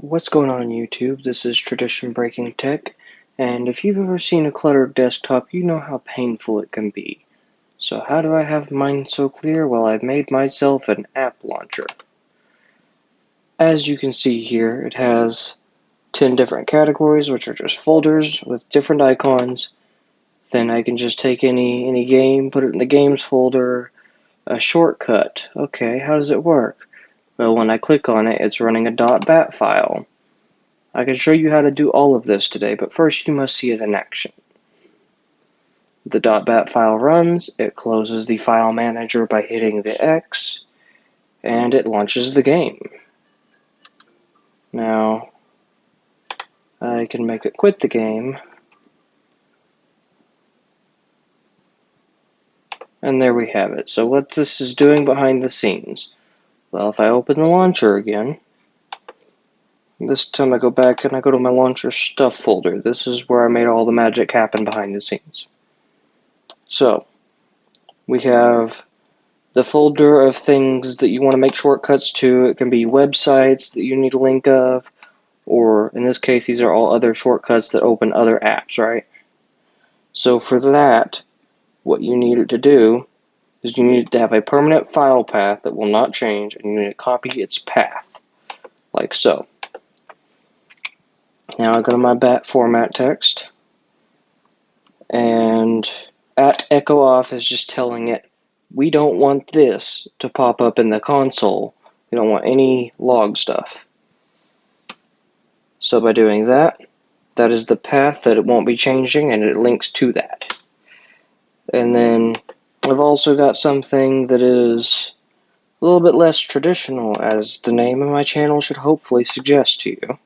What's going on YouTube? This is Tradition Breaking Tech, and if you've ever seen a cluttered desktop, you know how painful it can be. So how do I have mine so clear? Well, I've made myself an app launcher. As you can see here, it has 10 different categories, which are just folders with different icons. Then I can just take any game, put it in the games folder, a shortcut. Okay, how does it work? Well, when I click on it, it's running a .bat file. I can show you how to do all of this today, but first you must see it in action. The .bat file runs, it closes the file manager by hitting the X, and it launches the game. Now, I can make it quit the game, and there we have it. So what this is doing behind the scenes. Well, if I open the launcher again, this time I go back and I go to my launcher stuff folder. This is where I made all the magic happen behind the scenes. So, we have the folder of things that you want to make shortcuts to. It can be websites that you need a link of, or in this case, these are all other shortcuts that open other apps, right? So for that, what you need to do is you need to have a permanent file path that will not change, and you need to copy its path, like so. Now I go to my bat format text, and at echo off is just telling it, we don't want this to pop up in the console. We don't want any log stuff. So by doing that, that is the path that it won't be changing, and it links to that. And then I've also got something that is a little bit less traditional, as the name of my channel should hopefully suggest to you.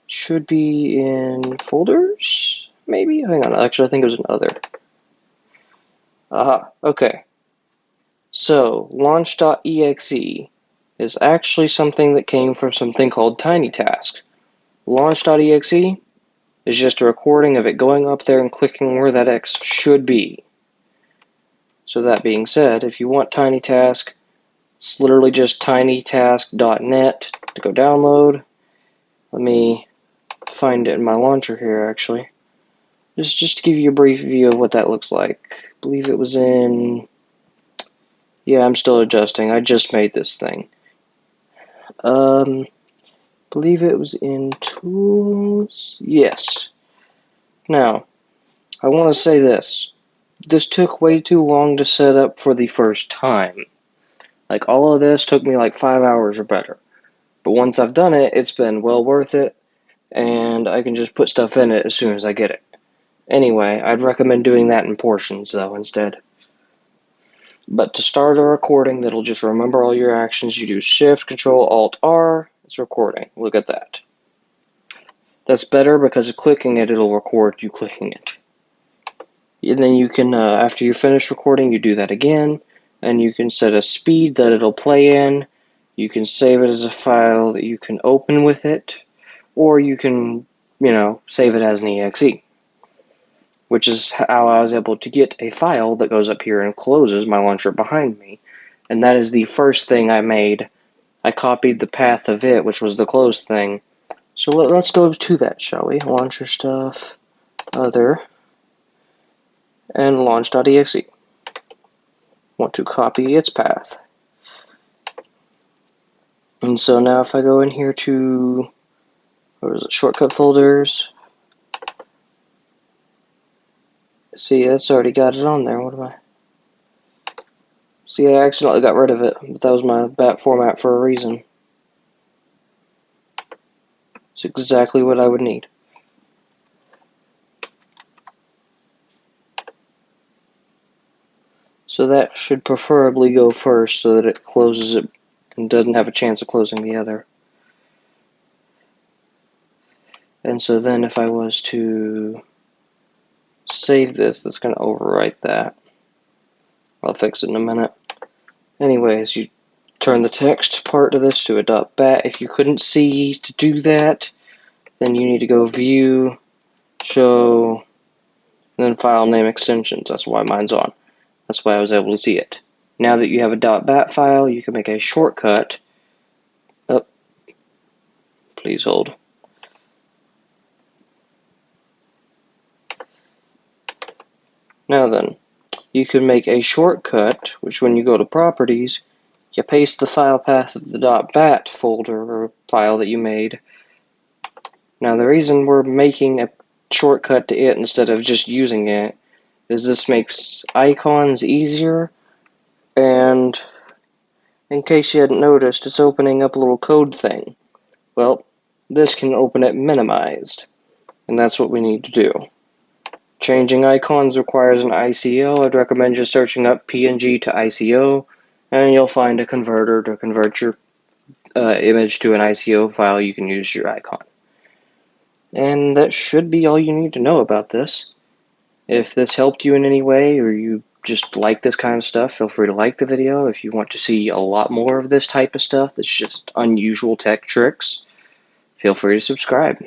Should be in folders, maybe? Hang on, actually I think it was in other. Aha, okay. So, launch.exe is actually something that came from something called TinyTask. Launch.exe is just a recording of it going up there and clicking where that X should be. So that being said, if you want TinyTask, it's literally just tinytask.net to go download. Let me find it in my launcher here, actually. Just to give you a brief view of what that looks like. I believe it was in... Yeah, I'm still adjusting. I just made this thing. Believe it was in Tools. Yes. Now, I want to say this. This took way too long to set up for the first time. Like, all of this took me like 5 hours or better. But once I've done it, it's been well worth it, and I can just put stuff in it as soon as I get it. Anyway, I'd recommend doing that in portions, though, instead. But to start a recording that'll just remember all your actions, you do Shift, Control, Alt, R. It's recording. Look at that. That's better because clicking it, it'll record you clicking it. And then you can, after you finish recording, you do that again. And you can set a speed that it'll play in. You can save it as a file that you can open with it. Or you can, save it as an exe. Which is how I was able to get a file that goes up here and closes my launcher behind me. And that is the first thing I made. I copied the path of it, which was the closed thing. So let's go to that, shall we? Launcher stuff, other, and launch.exe. Want to copy its path. And so now if I go in here to, what is it, shortcut folders. See, that's already got it on there. What am I? See, I accidentally got rid of it, but that was my bat format for a reason. It's exactly what I would need. So that should preferably go first so that it closes it and doesn't have a chance of closing the other. And so then if I was to save this, that's going to overwrite that. I'll fix it in a minute. Anyways, you turn the text part of this to a .bat. If you couldn't see to do that, then you need to go View, Show, and then File Name Extensions. That's why mine's on. That's why I was able to see it. Now that you have a .bat file, you can make a shortcut Please hold. Now then, you can make a shortcut, which when you go to Properties, you paste the file path of the .bat folder or file that you made. Now the reason we're making a shortcut to it instead of just using it is this makes icons easier, and in case you hadn't noticed, it's opening up a little code thing. Well, this can open it minimized, and that's what we need to do. Changing icons requires an ICO. I'd recommend just searching up PNG to ICO, and you'll find a converter to convert your image to an ICO file. You can use your icon. And that should be all you need to know about this. If this helped you in any way, or you just like this kind of stuff, feel free to like the video. If you want to see a lot more of this type of stuff that's just unusual tech tricks, feel free to subscribe.